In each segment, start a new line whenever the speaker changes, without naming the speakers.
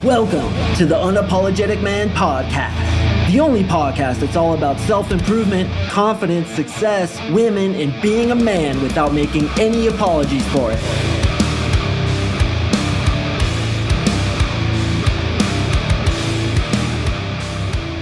Welcome to the Unapologetic Man podcast, the only podcast that's all about self-improvement, confidence, success, women, and being a man without making any apologies for it.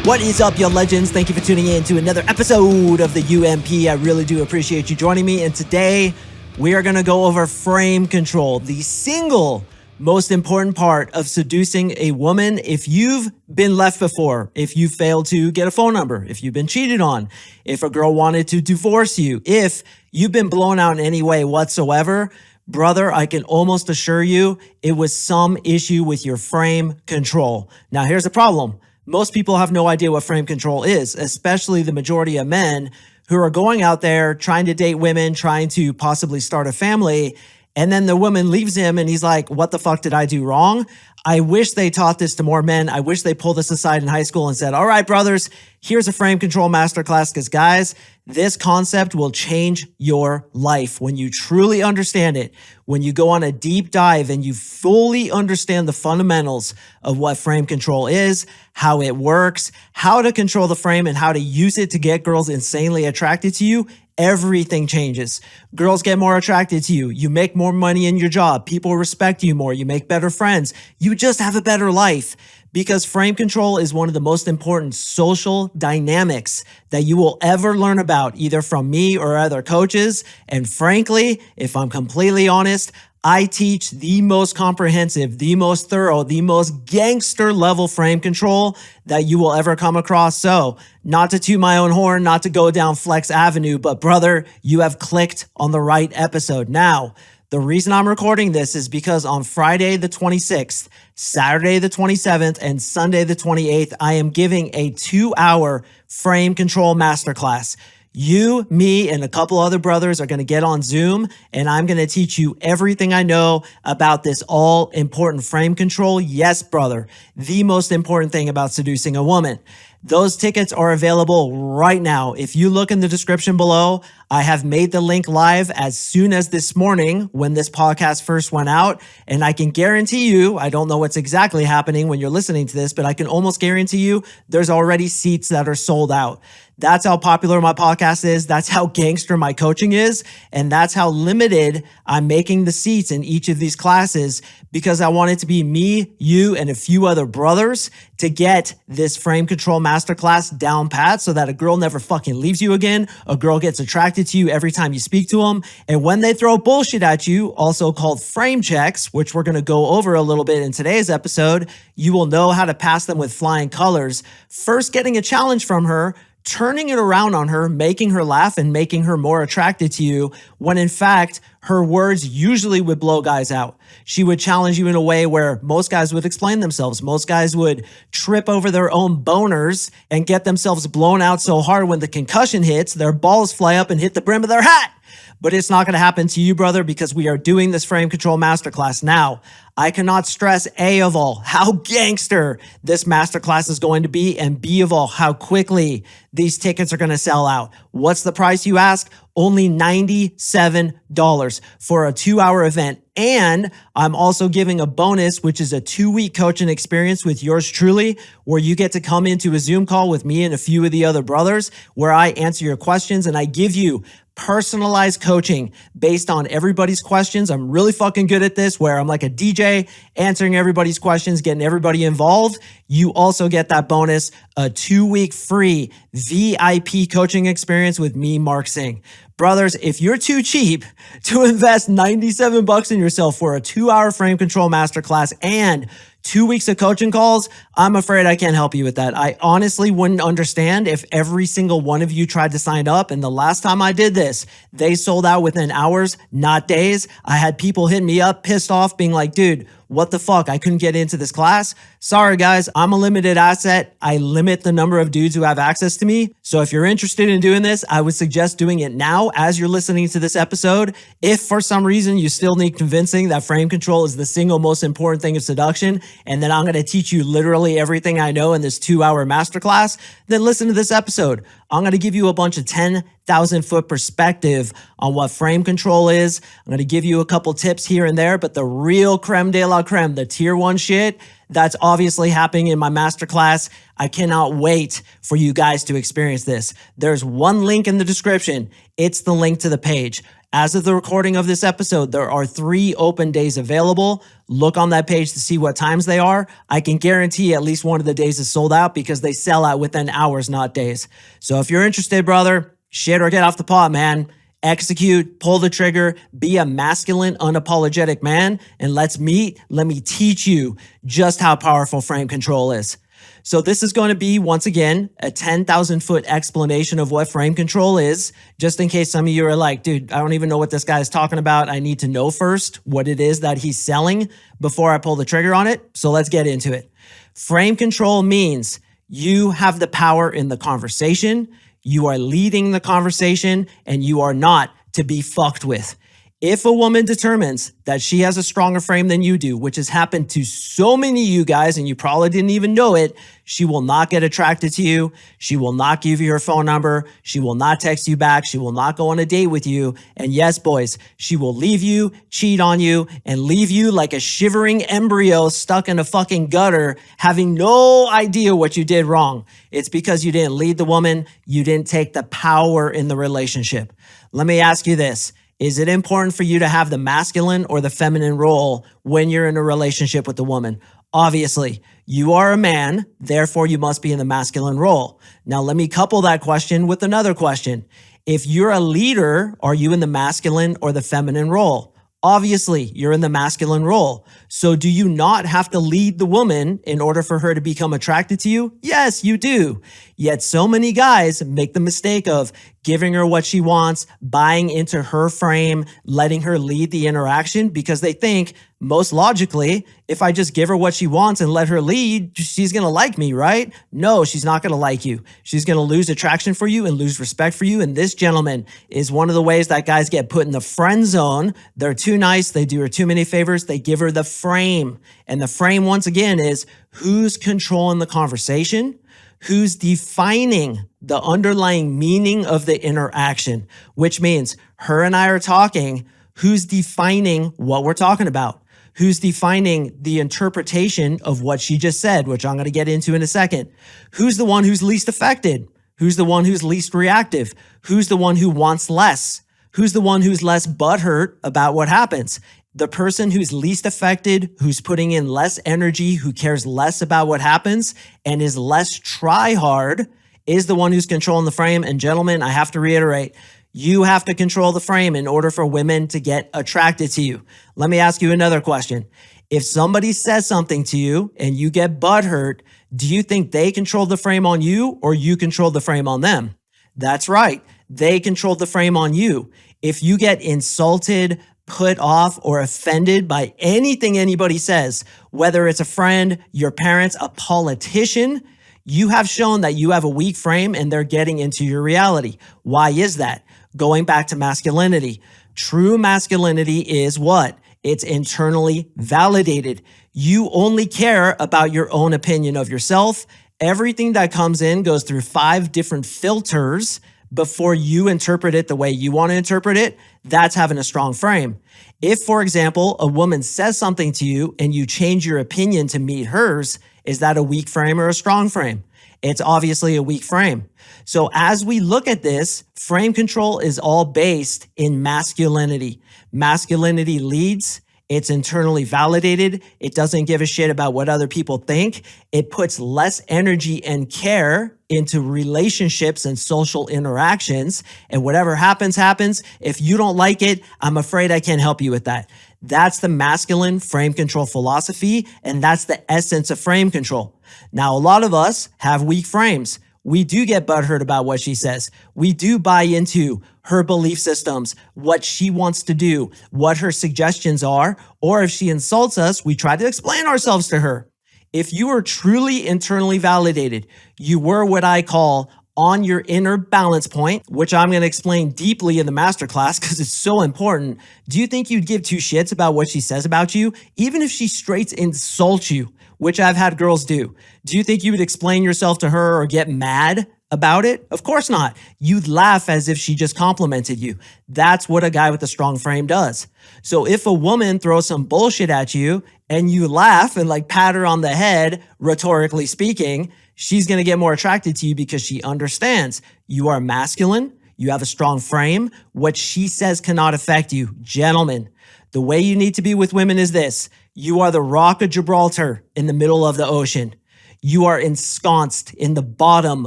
What is up, you legends? Thank you for tuning in to another episode of the UMP. I really do appreciate you joining me. And today we are going to go over frame control, the single most important part of seducing a woman. If you've been left before, if you failed to get a phone number, if you've been cheated on, if a girl wanted to divorce you, if you've been blown out in any way whatsoever, brother, I can almost assure you it was some issue with your frame control. Now, here's the problem. Most people have no idea what frame control is, especially the majority of men who are going out there trying to date women, trying to possibly start a family. And then the woman leaves him and he's like, what the fuck did I do wrong? I wish they taught this to more men. I wish they pulled this aside in high school and said, all right, brothers, here's a frame control masterclass. Because guys, this concept will change your life when you truly understand it. When you go on a deep dive and you fully understand the fundamentals of what frame control is, how it works, how to control the frame, and how to use it to get girls insanely attracted to you, everything changes. Girls get more attracted to you. You make more money in your job. People respect you more. You make better friends. You just have a better life because frame control is one of the most important social dynamics that you will ever learn about, either from me or other coaches. And frankly, if I'm completely honest, I teach the most comprehensive, the most thorough, the most gangster level frame control that you will ever come across. So not to toot my own horn, not to go down Flex Avenue, but brother, you have clicked on the right episode. Now, the reason I'm recording this is because on Friday the 26th, Saturday the 27th, and Sunday the 28th, I am giving a 2-hour frame control masterclass. You, me, and a couple other brothers are going to get on Zoom, and I'm going to teach you everything I know about this all-important frame control. Yes, brother, the most important thing about seducing a woman. Those tickets are available right now. If you look in the description below, I have made the link live as soon as this morning when this podcast first went out. And I can guarantee you, I don't know what's exactly happening when you're listening to this, but I can almost guarantee you there's already seats that are sold out. That's how popular my podcast is. That's how gangster my coaching is. And that's how limited I'm making the seats in each of these classes because I want it to be me, you, and a few other brothers to get this frame control masterclass down pat so that a girl never fucking leaves you again. A girl gets attracted to you every time you speak to them. And when they throw bullshit at you, also called frame checks, which we're going to go over a little bit in today's episode, you will know how to pass them with flying colors. First, getting a challenge from her, turning it around on her, making her laugh and making her more attracted to you when in fact, her words usually would blow guys out. She would challenge you in a way where most guys would explain themselves. Most guys would trip over their own boners and get themselves blown out so hard when the concussion hits, their balls fly up and hit the brim of their hat. But it's not going to happen to you, brother, because we are doing this frame control masterclass now. I cannot stress A of all how gangster this masterclass is going to be, and B of all how quickly these tickets are going to sell out. What's the price, you ask? Only $97 for a 2-hour event. And I'm also giving a bonus, which is a 2-week coaching experience with yours truly, where you get to come into a Zoom call with me and a few of the other brothers where I answer your questions and I give you personalized coaching based on everybody's questions. I'm really fucking good at this, where I'm like a DJ answering everybody's questions, getting everybody involved. You also get that bonus, a 2-week free VIP coaching experience with me, Mark Singh. Brothers, if you're too cheap to invest $97 in yourself for a 2-hour frame control masterclass and 2 weeks of coaching calls, I'm afraid I can't help you with that. I honestly wouldn't understand if every single one of you tried to sign up. And the last time I did this, they sold out within hours, not days. I had people hit me up, pissed off, being like, dude, what the fuck? I couldn't get into this class. Sorry, guys, I'm a limited asset. I limit the number of dudes who have access to me. So if you're interested in doing this, I would suggest doing it now as you're listening to this episode. If for some reason you still need convincing that frame control is the single most important thing of seduction, and then I'm going to teach you literally everything I know in this 2-hour masterclass, then listen to this episode. I'm going to give you a bunch of $10,000 10,000-foot perspective on what frame control is. I'm going to give you a couple tips here and there, but the real creme de la creme, the tier 1 shit, that's obviously happening in my masterclass. I cannot wait for you guys to experience this. There's one link in the description. It's the link to the page. As of the recording of this episode, there are 3 open days available. Look on that page to see what times they are. I can guarantee at least one of the days is sold out because they sell out within hours, not days. So if you're interested, brother, shit or get off the pot, man. Execute, pull the trigger, be a masculine, unapologetic man, and let's meet. Let me teach you just how powerful frame control is. So this is going to be, once again, a 10,000-foot explanation of what frame control is, just in case some of you are like, dude, I don't even know what this guy is talking about. I need to know first what it is that he's selling before I pull the trigger on it. So let's get into it. Frame control means you have the power in the conversation, you are leading the conversation, and you are not to be fucked with. If a woman determines that she has a stronger frame than you do, which has happened to so many of you guys, and you probably didn't even know it, she will not get attracted to you. She will not give you her phone number. She will not text you back. She will not go on a date with you. And yes, boys, she will leave you, cheat on you, and leave you like a shivering embryo stuck in a fucking gutter, having no idea what you did wrong. It's because you didn't lead the woman. You didn't take the power in the relationship. Let me ask you this. Is it important for you to have the masculine or the feminine role when you're in a relationship with a woman? Obviously, you are a man, therefore you must be in the masculine role. Now, let me couple that question with another question. If you're a leader, are you in the masculine or the feminine role? Obviously, you're in the masculine role. So do you not have to lead the woman in order for her to become attracted to you? Yes, you do. Yet so many guys make the mistake of giving her what she wants, buying into her frame, letting her lead the interaction because they think, most logically, if I just give her what she wants and let her lead, she's going to like me, right? No, she's not going to like you. She's going to lose attraction for you and lose respect for you. And this, gentleman, is one of the ways that guys get put in the friend zone. They're too nice. They do her too many favors. They give her the frame. And the frame, once again, is who's controlling the conversation, who's defining the underlying meaning of the interaction, which means her and I are talking, who's defining what we're talking about, who's defining the interpretation of what she just said, which I'm going to get into in a second, who's the one who's least affected, who's the one who's least reactive, who's the one who wants less, who's the one who's less butthurt about what happens. The person who's least affected, who's putting in less energy, who cares less about what happens, and is less try hard, is the one who's controlling the frame. And gentlemen, I have to reiterate, you have to control the frame in order for women to get attracted to you. Let me ask you another question. If somebody says something to you and you get butthurt, do you think they control the frame on you or you control the frame on them? That's right. They control the frame on you. If you get insulted, put off, or offended by anything anybody says, whether it's a friend, your parents, a politician, you have shown that you have a weak frame and they're getting into your reality. Why is that? Going back to masculinity. True masculinity is what? It's internally validated. You only care about your own opinion of yourself. Everything that comes in goes through 5 different filters before you interpret it the way you want to interpret it. That's having a strong frame. If, for example, a woman says something to you and you change your opinion to meet hers, is that a weak frame or a strong frame? It's obviously a weak frame. So as we look at this, frame control is all based in masculinity. Masculinity leads. It's internally validated. It doesn't give a shit about what other people think. It puts less energy and care into relationships and social interactions. And whatever happens, happens. If you don't like it, I'm afraid I can't help you with that. That's the masculine frame control philosophy. And that's the essence of frame control. Now, a lot of us have weak frames. We do get butthurt about what she says. We do buy into her belief systems, what she wants to do, what her suggestions are, or if she insults us, we try to explain ourselves to her. If you are truly internally validated, you were what I call on your inner balance point, which I'm going to explain deeply in the masterclass because it's so important. Do you think you'd give 2 shits about what she says about you, even if she straight insults you, which I've had girls do? Do you think you would explain yourself to her or get mad about it? Of course not. You'd laugh as if she just complimented you. That's what a guy with a strong frame does. So if a woman throws some bullshit at you and you laugh and like pat her on the head, rhetorically speaking, she's going to get more attracted to you because she understands you are masculine. You have a strong frame. What she says cannot affect you. Gentlemen, the way you need to be with women is this. You are the Rock of Gibraltar in the middle of the ocean. You are ensconced in the bottom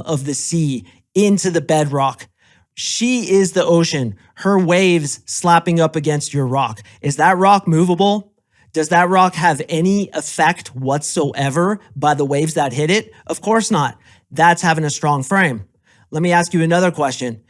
of the sea into the bedrock. She is the ocean, her waves slapping up against your rock. Is that rock movable? Does that rock have any effect whatsoever by the waves that hit it? Of course not. That's having a strong frame. Let me ask you another question.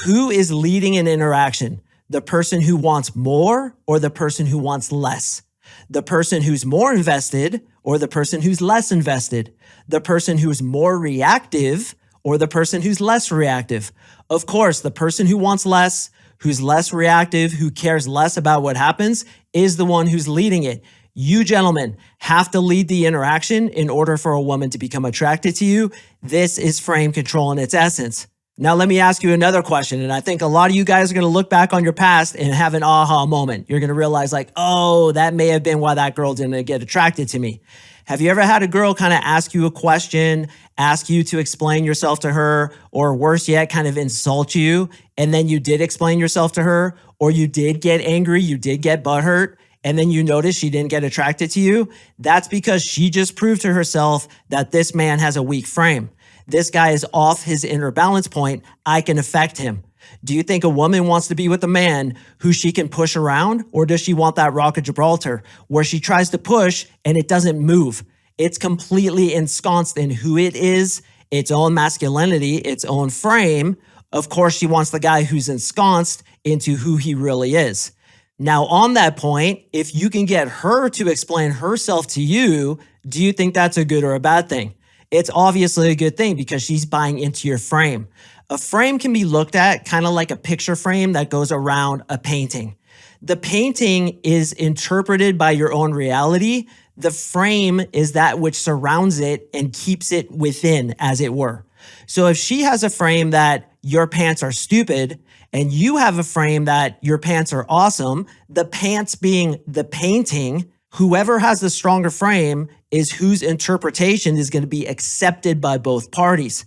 Who is leading an interaction? The person who wants more or the person who wants less? The person who's more invested or the person who's less invested? The person who's more reactive or the person who's less reactive? Of course, the person who wants less, who's less reactive, who cares less about what happens, is the one who's leading it. You gentlemen have to lead the interaction in order for a woman to become attracted to you. This is frame control in its essence. Now, let me ask you another question. And I think a lot of you guys are going to look back on your past and have an aha moment. You're going to realize like, oh, that may have been why that girl didn't get attracted to me. Have you ever had a girl kind of ask you a question, ask you to explain yourself to her, or worse yet, kind of insult you, and then you did explain yourself to her, or you did get angry, you did get butthurt, and then you notice she didn't get attracted to you? That's because she just proved to herself that this man has a weak frame. This guy is off his inner balance point. I can affect him. Do you think a woman wants to be with a man who she can push around, or does she want that Rock of Gibraltar where she tries to push and it doesn't move? It's completely ensconced in who it is, its own masculinity, its own frame. Of course, she wants the guy who's ensconced into who he really is. Now, on that point, if you can get her to explain herself to you, do you think that's a good or a bad thing? It's obviously a good thing because she's buying into your frame. A frame can be looked at kind of like a picture frame that goes around a painting. The painting is interpreted by your own reality. The frame is that which surrounds it and keeps it within, as it were. So if she has a frame that your pants are stupid and you have a frame that your pants are awesome, the pants being the painting, whoever has the stronger frame is whose interpretation is going to be accepted by both parties.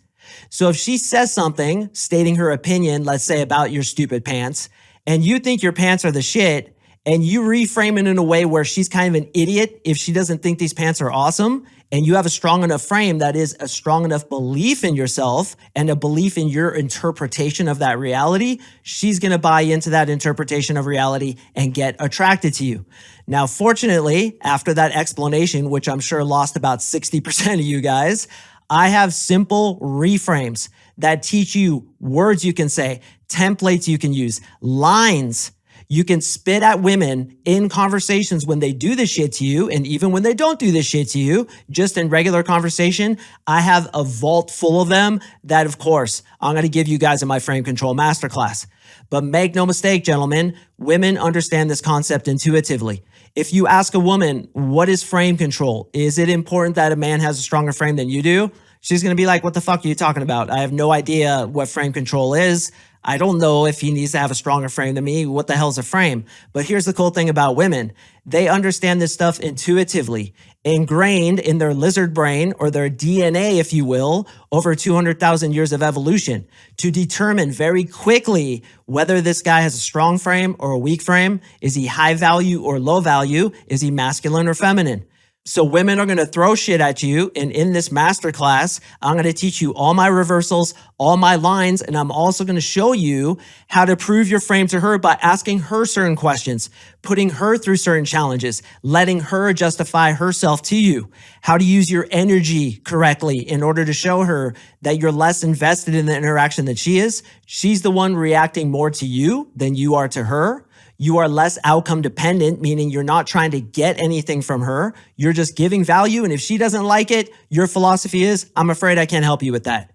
So if she says something stating her opinion, let's say about your stupid pants, and you think your pants are the shit, and you reframe it in a way where she's kind of an idiot if she doesn't think these pants are awesome, and you have a strong enough frame that is a strong enough belief in yourself and a belief in your interpretation of that reality, she's going to buy into that interpretation of reality and get attracted to you. Now, fortunately, after that explanation, which I'm sure lost about 60% of you guys, I have simple reframes that teach you words you can say, templates you can use, lines you can spit at women in conversations when they do this shit to you, and even when they don't do this shit to you, just in regular conversation. I have a vault full of them that, of course, I'm going to give you guys in my Frame Control Masterclass. But make no mistake, gentlemen, women understand this concept intuitively. If you ask a woman, what is frame control? Is it important that a man has a stronger frame than you do? She's going to be like, what the fuck are you talking about? I have no idea what frame control is. I don't know if he needs to have a stronger frame than me. What the hell's a frame? But here's the cool thing about women. They understand this stuff intuitively, ingrained in their lizard brain or their DNA, if you will, over 200,000 years of evolution to determine very quickly whether this guy has a strong frame or a weak frame. Is he high value or low value? Is he masculine or feminine? So women are going to throw shit at you. And in this masterclass, I'm going to teach you all my reversals, all my lines. And I'm also going to show you how to prove your frame to her by asking her certain questions, putting her through certain challenges, letting her justify herself to you, how to use your energy correctly in order to show her that you're less invested in the interaction than she is. She's the one reacting more to you than you are to her. You are less outcome dependent, meaning you're not trying to get anything from her. You're just giving value. And if she doesn't like it, your philosophy is, I'm afraid I can't help you with that.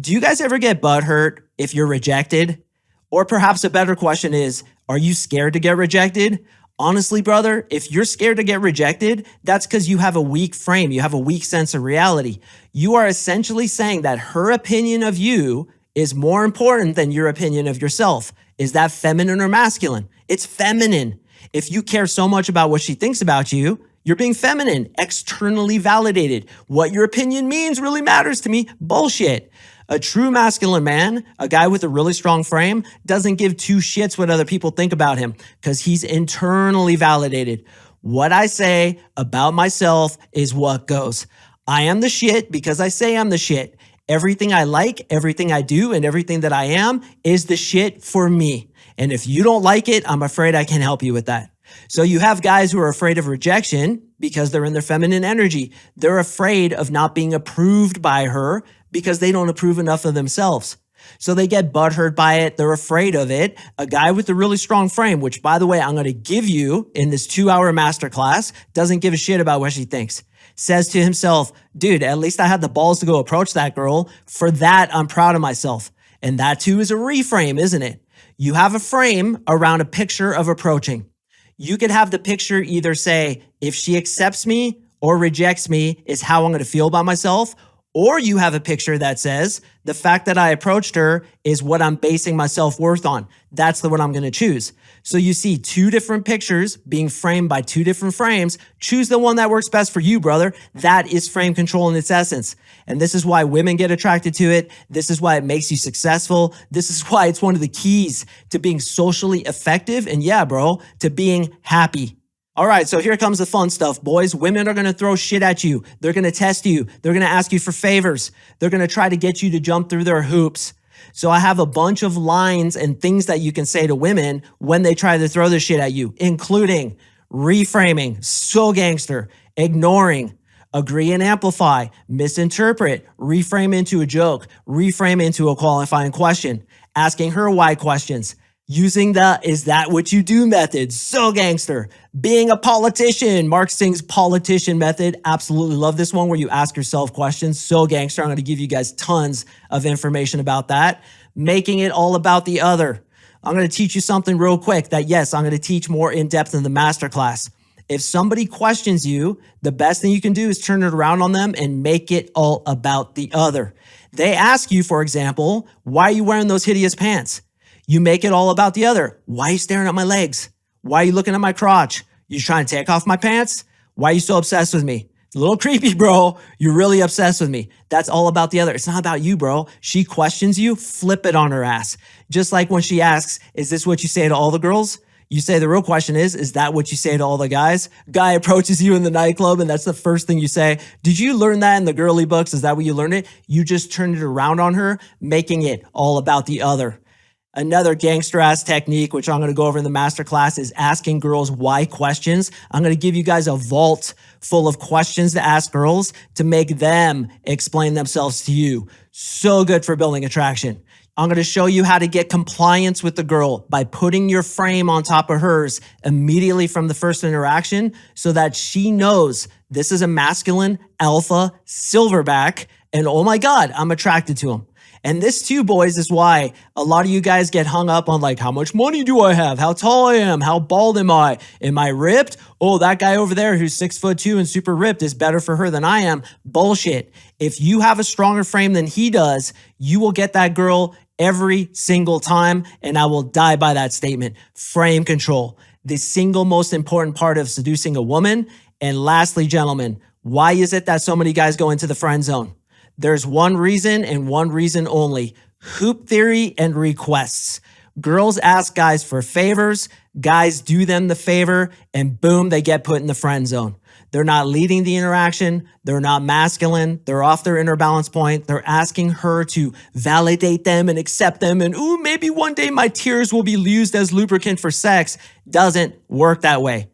Do you guys ever get butthurt if you're rejected? Or perhaps a better question is, are you scared to get rejected? Honestly, brother, if you're scared to get rejected, that's because you have a weak frame. You have a weak sense of reality. You are essentially saying that her opinion of you is more important than your opinion of yourself. Is that feminine or masculine? It's feminine. If you care so much about what she thinks about you, you're being feminine, externally validated. What your opinion means really matters to me. Bullshit. A true masculine man, a guy with a really strong frame, doesn't give two shits what other people think about him because he's internally validated. What I say about myself is what goes. I am the shit because I say I'm the shit. Everything I like, everything I do, and everything that I am is the shit for me. And if you don't like it, I'm afraid I can't help you with that. So you have guys who are afraid of rejection because they're in their feminine energy. They're afraid of not being approved by her because they don't approve enough of themselves. So they get butthurt by it. They're afraid of it. A guy with a really strong frame, which by the way, I'm going to give you in this 2-hour masterclass, doesn't give a shit about what she thinks. Says to himself, dude, at least I had the balls to go approach that girl. For that, I'm proud of myself. And that too is a reframe, isn't it? You have a frame around a picture of approaching. You could have the picture either say, if she accepts me or rejects me is how I'm going to feel about myself. Or you have a picture that says, the fact that I approached her is what I'm basing my self-worth on. That's the one I'm going to choose. So you see two different pictures being framed by two different frames. Choose the one that works best for you, brother. That is frame control in its essence. And this is why women get attracted to it. This is why it makes you successful. This is why it's one of the keys to being socially effective. And yeah, bro, to being happy. All right, so here comes the fun stuff, boys. Women are going to throw shit at you. They're going to test you. They're going to ask you for favors. They're going to try to get you to jump through their hoops. So I have a bunch of lines and things that you can say to women when they try to throw this shit at you, including reframing, so gangster, ignoring, agree and amplify, misinterpret, reframe into a joke, reframe into a qualifying question, asking her why questions, using the "is that what you do" method, so gangster. Being a politician, Mark Sing's politician method, absolutely love this one where you ask yourself questions, so gangster. I'm going to give you guys tons of information about that. Making it all about the other. I'm going to teach you something real quick that, yes, I'm going to teach more in depth in the masterclass. If somebody questions you, the best thing you can do is turn it around on them and make it all about the other. They ask you, for example, why are you wearing those hideous pants? You make it all about the other. Why are you staring at my legs? Why are you looking at my crotch? You trying to take off my pants? Why are you so obsessed with me? It's a little creepy, bro. You're really obsessed with me. That's all about the other. It's not about you, bro. She questions you, flip it on her ass. Just like when she asks, is this what you say to all the girls? You say the real question is that what you say to all the guys? Guy approaches you in the nightclub and that's the first thing you say. Did you learn that in the girly books? Is that what you learned it? You just turned it around on her, making it all about the other. Another gangster ass technique, which I'm going to go over in the masterclass, is asking girls why questions. I'm going to give you guys a vault full of questions to ask girls to make them explain themselves to you. So good for building attraction. I'm going to show you how to get compliance with the girl by putting your frame on top of hers immediately from the first interaction so that she knows this is a masculine alpha silverback and oh my God, I'm attracted to him. And this too, boys, is why a lot of you guys get hung up on like, how much money do I have? How tall I am? How bald am I? Am I ripped? Oh, that guy over there who's 6'2" and super ripped is better for her than I am. Bullshit. If you have a stronger frame than he does, you will get that girl every single time. And I will die by that statement. Frame control, the single most important part of seducing a woman. And lastly, gentlemen, why is it that so many guys go into the friend zone? There's one reason and one reason only: hoop theory and requests. Girls ask guys for favors, guys do them the favor, and boom, they get put in the friend zone. They're not leading the interaction. They're not masculine. They're off their inner balance point. They're asking her to validate them and accept them. And ooh, maybe one day my tears will be used as lubricant for sex. Doesn't work that way.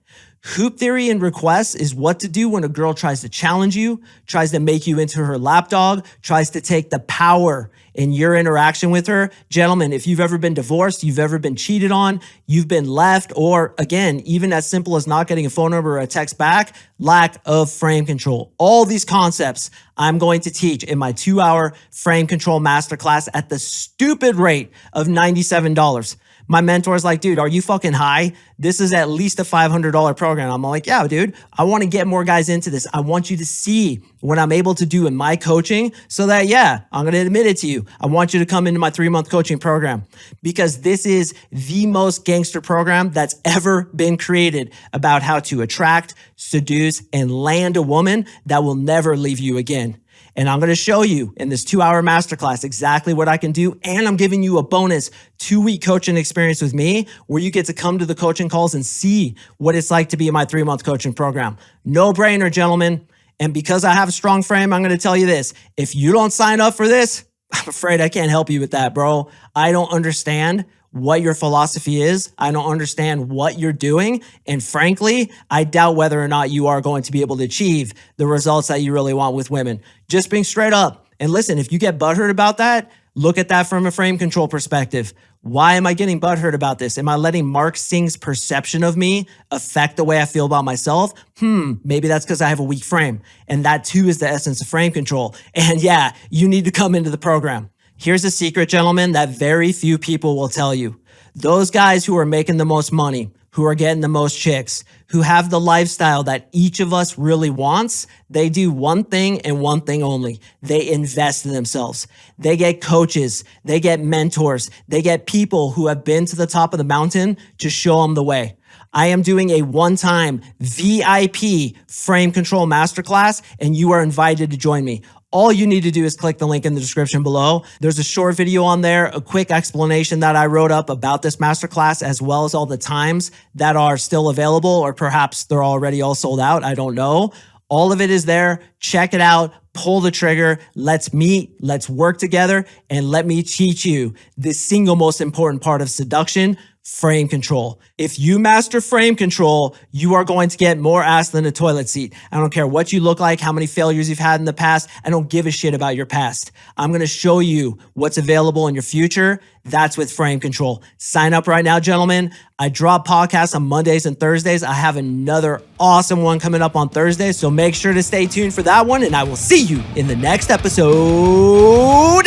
Hoop theory and requests is what to do when a girl tries to challenge you, tries to make you into her lapdog, tries to take the power in your interaction with her. Gentlemen, if you've ever been divorced, you've ever been cheated on, you've been left, or again, even as simple as not getting a phone number or a text back, lack of frame control. All these concepts I'm going to teach in my 2-hour frame control masterclass at the stupid rate of $97. My mentor's like, dude, are you fucking high? This is at least a $500 program. I'm like, yeah, dude, I want to get more guys into this. I want you to see what I'm able to do in my coaching so that, yeah, I'm going to admit it to you. I want you to come into my 3-month coaching program because this is the most gangster program that's ever been created about how to attract, seduce, and land a woman that will never leave you again. And I'm going to show you in this 2-hour masterclass exactly what I can do. And I'm giving you a bonus 2-week coaching experience with me where you get to come to the coaching calls and see what it's like to be in my 3-month coaching program. No brainer, gentlemen. And because I have a strong frame, I'm going to tell you this. If you don't sign up for this, I'm afraid I can't help you with that, bro. I don't understand what your philosophy is. I don't understand what you're doing. And frankly, I doubt whether or not you are going to be able to achieve the results that you really want with women. Just being straight up. And listen, if you get butthurt about that, look at that from a frame control perspective. Why am I getting butthurt about this? Am I letting Mark Singh's perception of me affect the way I feel about myself? Maybe that's because I have a weak frame. And that too is the essence of frame control. And yeah, you need to come into the program. Here's a secret, gentlemen, that very few people will tell you. Those guys who are making the most money, who are getting the most chicks, who have the lifestyle that each of us really wants, they do one thing and one thing only. They invest in themselves. They get coaches. They get mentors. They get people who have been to the top of the mountain to show them the way. I am doing a one-time VIP Frame Control Masterclass, and you are invited to join me. All you need to do is click the link in the description below. There's a short video on there, a quick explanation that I wrote up about this masterclass, as well as all the times that are still available, or perhaps they're already all sold out. I don't know. All of it is there. Check it out. Pull the trigger. Let's meet. Let's work together. And let me teach you the single most important part of seduction: frame control. If you master frame control, you are going to get more ass than a toilet seat. I don't care what you look like, how many failures you've had in the past. I don't give a shit about your past. I'm going to show you what's available in your future. That's with frame control. Sign up right now, gentlemen. I drop podcasts on Mondays and Thursdays. I have another awesome one coming up on Thursday, so make sure to stay tuned for that one, and I will see you in the next episode.